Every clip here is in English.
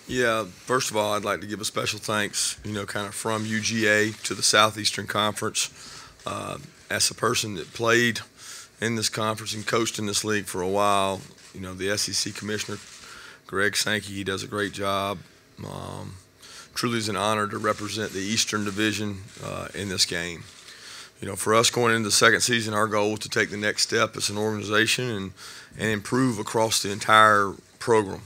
Yeah, first of all, I'd like to give a special thanks, kind of from UGA to the Southeastern Conference. As a person that played in this conference and coached in this league for a while, the SEC Commissioner, Greg Sankey, he does a great job. Truly is an honor to represent the Eastern Division in this game. For us going into the second season, our goal was to take the next step as an organization and improve across the entire program.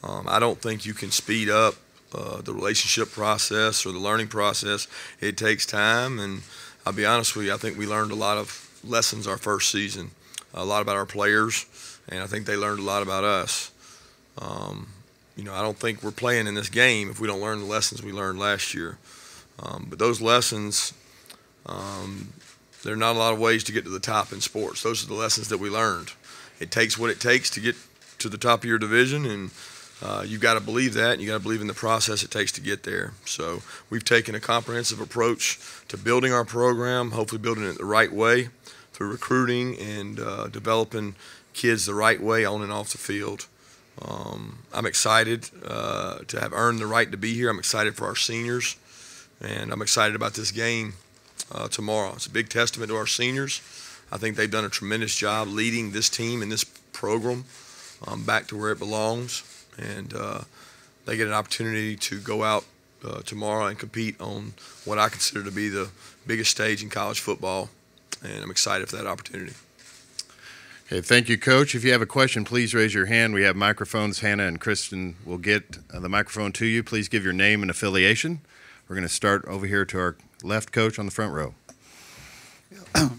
I don't think you can speed up the relationship process or the learning process. It takes time, and I'll be honest with you, I think we learned a lot of lessons our first season, a lot about our players, and I think they learned a lot about us. I don't think we're playing in this game if we don't learn the lessons we learned last year. But those lessons, there are not a lot of ways to get to the top in sports. Those are the lessons that we learned. It takes what it takes to get to the top of your division, and you've got to believe that, and you've got to believe in the process it takes to get there. So we've taken a comprehensive approach to building our program, hopefully building it the right way through recruiting and developing kids the right way on and off the field. I'm excited to have earned the right to be here. I'm excited for our seniors, and I'm excited about this game tomorrow. It's a big testament to our seniors. I think they've done a tremendous job leading this team and this program back to where it belongs, and they get an opportunity to go out tomorrow and compete on what I consider to be the biggest stage in college football, and I'm excited for that opportunity. Okay, thank you, Coach. If you have a question, please raise your hand. We have microphones. Hannah and Kristen will get the microphone to you. Please give your name and affiliation. We're going to start over here to our left, Coach, on the front row.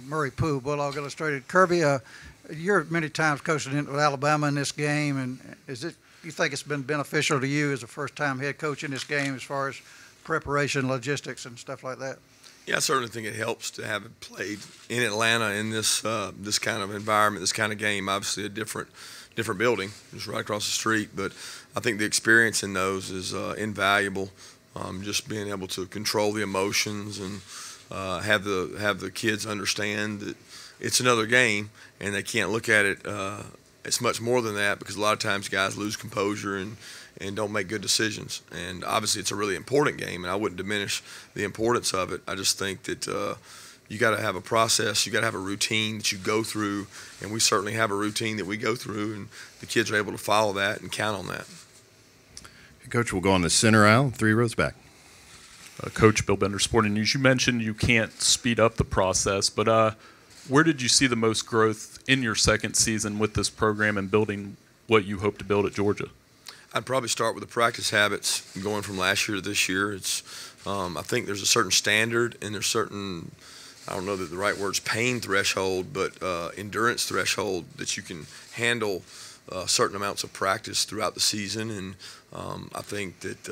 Murray Pooh, Bulldog Illustrated. Kirby, you're many times coaching with Alabama in this game, and you think it's been beneficial to you as a first-time head coach in this game as far as preparation, logistics, and stuff like that? Yeah, I certainly think it helps to have it played in Atlanta in this this kind of environment, this kind of game. Obviously, a different building, just right across the street. But I think the experience in those is invaluable. Just being able to control the emotions and have the kids understand that it's another game, and they can't look at it. It's much more than that, because a lot of times guys lose composure and don't make good decisions. And obviously it's a really important game, and I wouldn't diminish the importance of it. I just think that you got to have a process, you got to have a routine that you go through, and we certainly have a routine that we go through, and the kids are able to follow that and count on that. Coach, we'll go on the center aisle, 3 rows back. Coach, Bill Bender, Sporting News. You mentioned you can't speed up the process, but where did you see the most growth in your second season with this program and building what you hope to build at Georgia? I'd probably start with the practice habits going from last year to this year. It's I think there's a certain standard, and there's certain, I don't know that the right word's pain threshold, but endurance threshold that you can handle certain amounts of practice throughout the season. And I think that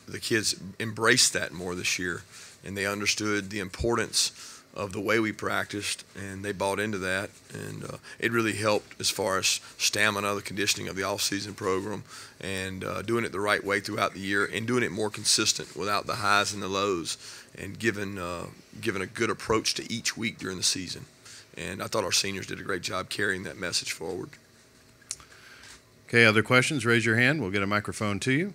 the kids embraced that more this year, and they understood the importance of the way we practiced, and they bought into that, and it really helped as far as stamina, the conditioning of the off-season program, and doing it the right way throughout the year, and doing it more consistent without the highs and the lows, and giving a good approach to each week during the season. And I thought our seniors did a great job carrying that message forward. Okay, other questions? Raise your hand. We'll get a microphone to you.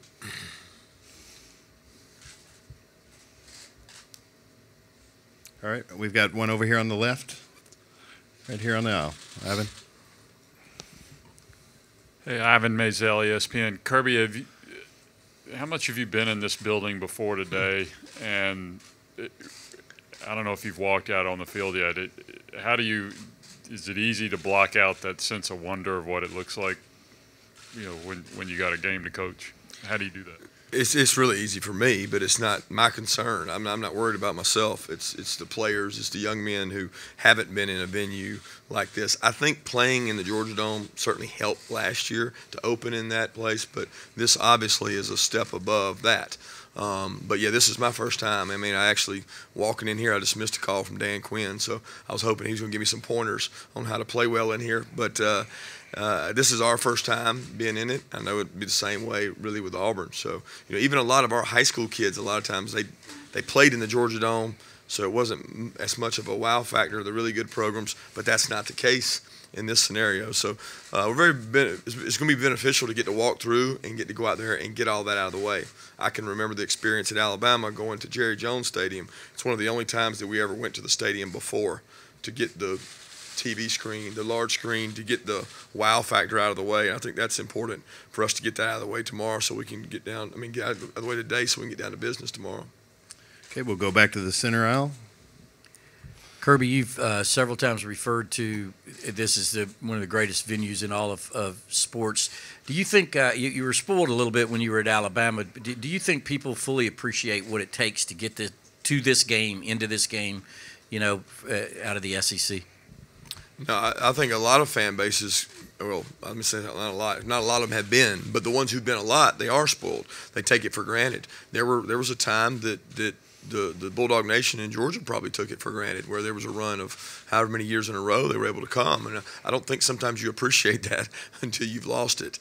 All right, we've got one over here on the left, right here on the aisle. Ivan. Hey, Ivan Mazel, ESPN. Kirby, how much have you been in this building before today? And I don't know if you've walked out on the field yet. Is it easy to block out that sense of wonder of what it looks like, when you got a game to coach? How do you do that? It's really easy for me, but it's not my concern. I'm not worried about myself. It's the players, it's the young men who haven't been in a venue like this. I think playing in the Georgia Dome certainly helped last year to open in that place, but this obviously is a step above that. But yeah, this is my first time. I mean, I actually, walking in here, I just missed a call from Dan Quinn, so I was hoping he was going to give me some pointers on how to play well in here. But this is our first time being in it. I know it'd be the same way really with Auburn. So, even a lot of our high school kids, a lot of times they played in the Georgia Dome, so it wasn't as much of a wow factor. They're really good programs, but that's not the case in this scenario. So it's going to be beneficial to get to walk through and get to go out there and get all that out of the way. I can remember the experience at Alabama going to Jerry Jones Stadium. It's one of the only times that we ever went to the stadium before to get the TV screen, the large screen, to get the wow factor out of the way. I think that's important for us to get that out of the way tomorrow so we can get out of the way today so we can get down to business tomorrow. Okay, we'll go back to the center aisle. Kirby, you've several times referred to this as one of the greatest venues in all of sports. Do you think you were spoiled a little bit when you were at Alabama? Do you think people fully appreciate what it takes to get into this game, out of the SEC? No, I think a lot of fan bases, well, let me say that, not a lot of them have been, but the ones who've been a lot, they are spoiled. They take it for granted. There was a time that the Bulldog Nation in Georgia probably took it for granted, where there was a run of however many years in a row they were able to come. And I don't think sometimes you appreciate that until you've lost it.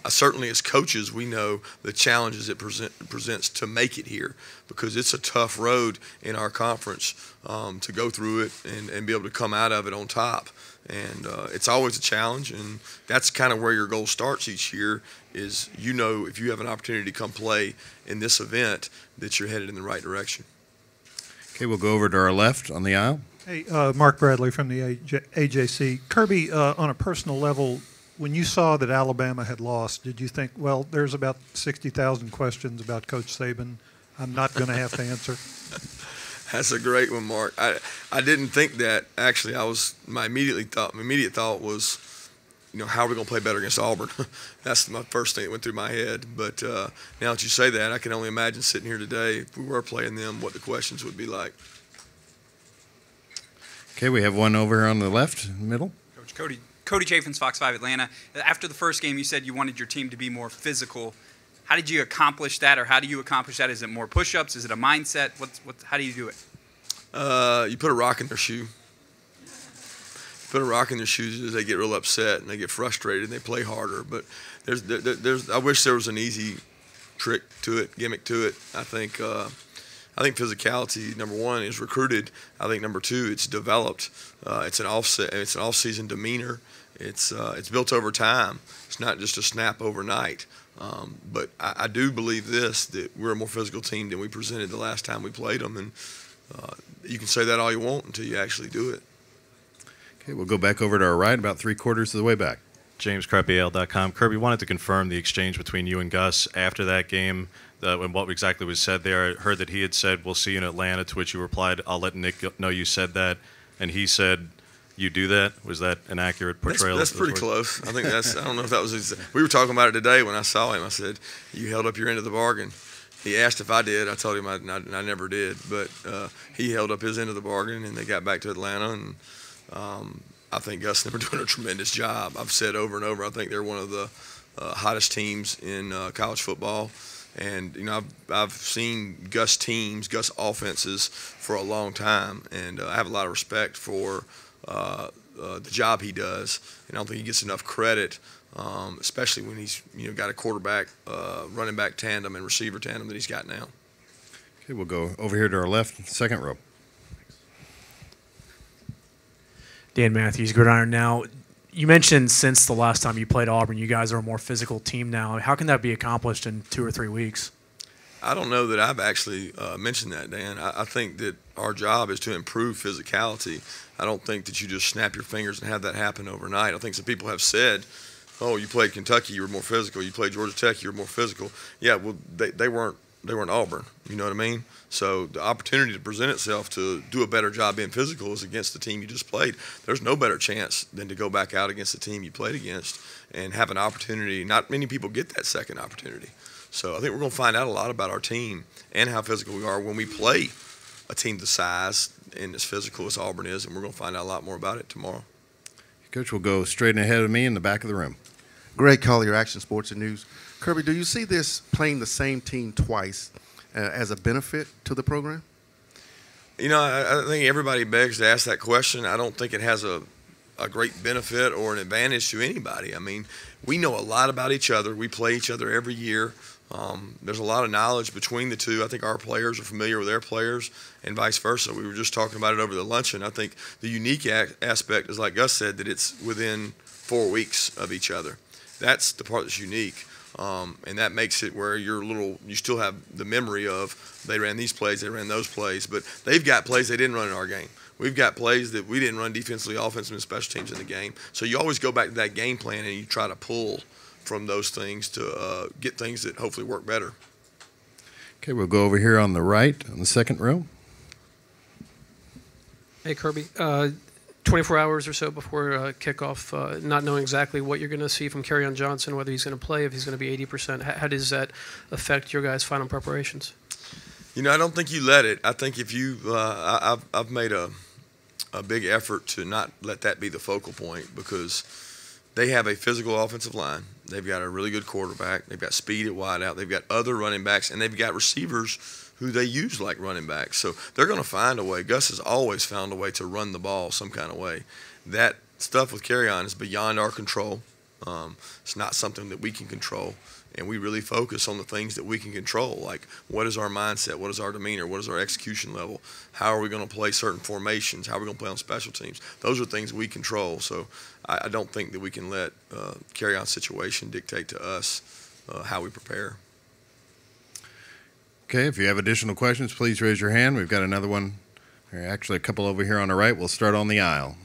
Certainly as coaches, we know the challenges it presents to make it here, because it's a tough road in our conference to go through it and be able to come out of it on top. And it's always a challenge, and that's kind of where your goal starts each year is, if you have an opportunity to come play in this event, that you're headed in the right direction. Okay, we'll go over to our left on the aisle. Hey, Mark Bradley from the AJC. Kirby, on a personal level, when you saw that Alabama had lost, did you think, well, there's about 60,000 questions about Coach Saban I'm not going to have to answer? That's a great one, Mark. I didn't think that. Actually, my immediate thought was, how are we going to play better against Auburn? That's my first thing that went through my head. But now that you say that, I can only imagine sitting here today, if we were playing them, what the questions would be like. Okay, we have one over here on the left, middle. Coach Cody Chaffins, Fox 5 Atlanta. After the first game, you said you wanted your team to be more physical. How did you accomplish that, or how do you accomplish that? Is it more push-ups? Is it a mindset? How do you do it? You put a rock in their shoe. Put a rock in their shoes as they get real upset and they get frustrated and they play harder. But I wish there was an easy trick to it, gimmick to it. I think physicality, number one, is recruited. I think number two, it's developed. It's an off-season demeanor. It's built over time. It's not just a snap overnight. But I do believe that we're a more physical team than we presented the last time we played them, and you can say that all you want until you actually do it. Okay, we'll go back over to our right, about 3/4 of the way back. James Krepp, AL.com. Kirby, wanted to confirm the exchange between you and Gus after that game, and what exactly was said there. I heard that he had said, "We'll see you in Atlanta," to which you replied, "I'll let Nick know you said that," and he said, "You do that." Was that an accurate portrayal? That's pretty close. I think I don't know if that was we were talking about it today when I saw him. I said, "You held up your end of the bargain." He asked if I did. I told him I never did. But he held up his end of the bargain, and they got back to Atlanta. And I think Gus and them are doing a tremendous job. I've said over and over, I think they're one of the hottest teams in college football. And, I've seen Gus teams, Gus offenses for a long time. And I have a lot of respect for the job he does. And I don't think he gets enough credit, especially when he's got a quarterback, running back tandem and receiver tandem that he's got now. Okay, we'll go over here to our left, second row. Dan Matthews, Gridiron Now. You mentioned since the last time you played Auburn, you guys are a more physical team now. How can that be accomplished in 2 or 3 weeks? I don't know that I've actually mentioned that, Dan. I think that our job is to improve physicality. I don't think that you just snap your fingers and have that happen overnight. I think some people have said, "Oh, you played Kentucky, you were more physical. You played Georgia Tech, you were more physical." Yeah, well, they weren't Auburn. You know what I mean? So the opportunity to present itself to do a better job being physical is against the team you just played. There's no better chance than to go back out against the team you played against and have an opportunity. Not many people get that second opportunity. So I think we're going to find out a lot about our team and how physical we are when we play a team the size and as physical as Auburn is, and we're going to find out a lot more about it tomorrow. Coach will go straight ahead of me in the back of the room. Greg Collier, Action Sports and News. Kirby, do you see this playing the same team twice as a benefit to the program? I think everybody begs to ask that question. I don't think it has a a great benefit or an advantage to anybody. I mean, we know a lot about each other. We play each other every year. There's a lot of knowledge between the two. I think our players are familiar with their players and vice versa. We were just talking about it over the luncheon. I think the unique aspect is, like Gus said, that it's within 4 weeks of each other. That's the part that's unique. And that makes it where you still have the memory of they ran these plays, they ran those plays, but they've got plays they didn't run in our game. We've got plays that we didn't run defensively, offensively, and special teams in the game. So you always go back to that game plan and you try to pull from those things to get things that hopefully work better. Okay, we'll go over here on the right, on the second row. Hey, Kirby. 24 hours or so before kickoff, not knowing exactly what you're going to see from Kerryon Johnson, whether he's going to play, if he's going to be 80%. How does that affect your guys' final preparations? You know, I don't think you let it. I think if you I've made a big effort to not let that be the focal point, because they have a physical offensive line. They've got a really good quarterback. They've got speed at wideout. They've got other running backs, and they've got receivers who they use like running backs. So they're going to find a way. Gus has always found a way to run the ball some kind of way. That stuff with Kerryon is beyond our control. It's not something that we can control, and we really focus on the things that we can control, like what is our mindset, what is our demeanor, what is our execution level, how are we going to play certain formations, how are we going to play on special teams. Those are things we control. So I don't think that we can let Kerryon's situation dictate to us how we prepare. Okay, if you have additional questions, please raise your hand. We've got another one, actually a couple over here on the right. We'll start on the aisle.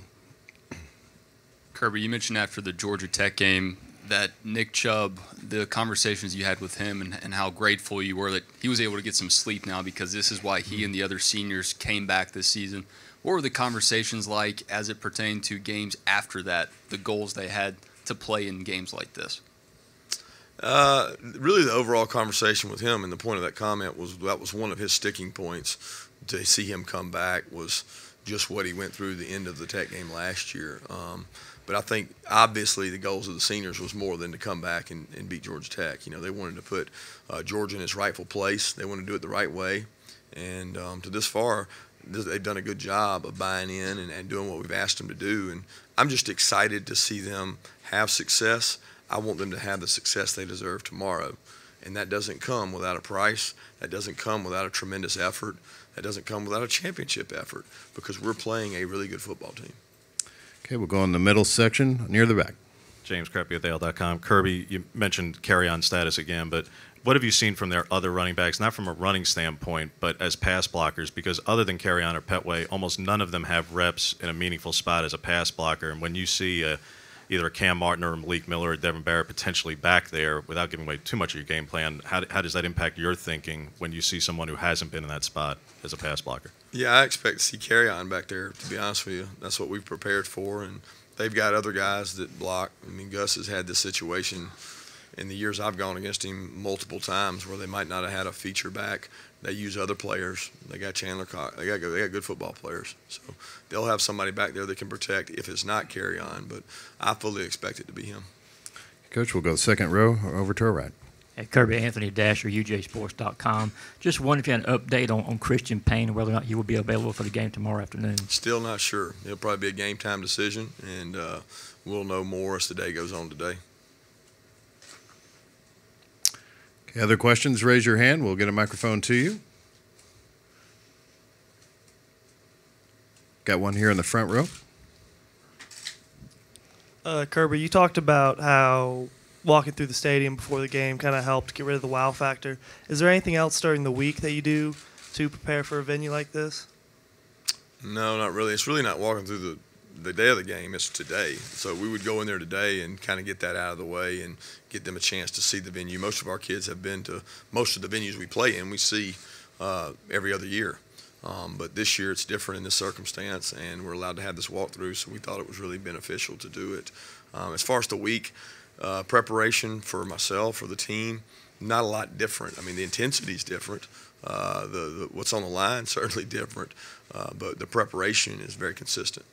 Kirby, you mentioned after the Georgia Tech game that Nick Chubb, the conversations you had with him and how grateful you were that he was able to get some sleep now, because this is why he and the other seniors came back this season. What were the conversations like as it pertained to games after that, the goals they had to play in games like this? Really the overall conversation with him, and the point of that comment was that was one of his sticking points to see him come back, was just what he went through the end of the Tech game last year. But I think obviously the goals of the seniors was more than to come back and beat Georgia Tech. You know, they wanted to put Georgia in its rightful place. They wanted to do it the right way. And to this far, they've done a good job of buying in and doing what we've asked them to do. And I'm just excited to see them have success. I want them to have the success they deserve tomorrow. And that doesn't come without a price. That doesn't come without a tremendous effort. That doesn't come without a championship effort, because we're playing a really good football team. Okay, we'll go in the middle section near the back. James Crepey with AL.com. Kirby, you mentioned carry-on status again, but what have you seen from their other running backs, not from a running standpoint, but as pass blockers? Because other than Kerryon or Petway, almost none of them have reps in a meaningful spot as a pass blocker. And when you see either a Cam Martin or a Malik Miller or Devin Barrett potentially back there, without giving away too much of your game plan, how does that impact your thinking when you see someone who hasn't been in that spot as a pass blocker? Yeah, I expect to see Kerryon back there, to be honest with you. That's what we've prepared for, and they've got other guys that block. I mean, Gus has had this situation in the years I've gone against him multiple times where they might not have had a feature back. They use other players. They got Chandler Cox. They got good football players. So they'll have somebody back there that can protect if it's not Kerryon, but I fully expect it to be him. Coach, we'll go second row over to our right. Hey, Kirby, Anthony Dasher, UJSports.com. Just wondering if you had an update on Christian Payne and whether or not he will be available for the game tomorrow afternoon. Still not sure. It'll probably be a game time decision, and we'll know more as the day goes on today. Okay, other questions, raise your hand. We'll get a microphone to you. Got one here in the front row. Kirby, you talked about how walking through the stadium before the game kind of helped get rid of the wow factor. Is there anything else during the week that you do to prepare for a venue like this? No, not really. It's really not walking through the day of the game. It's today. So we would go in there today and kind of get that out of the way and get them a chance to see the venue. Most of our kids have been to most of the venues we play in. We see every other year. But this year it's different in this circumstance, and we're allowed to have this walkthrough, so we thought it was really beneficial to do it. As far as the week, preparation for myself, for the team, not a lot different. I mean, the intensity is different. What's on the line certainly different, but the preparation is very consistent.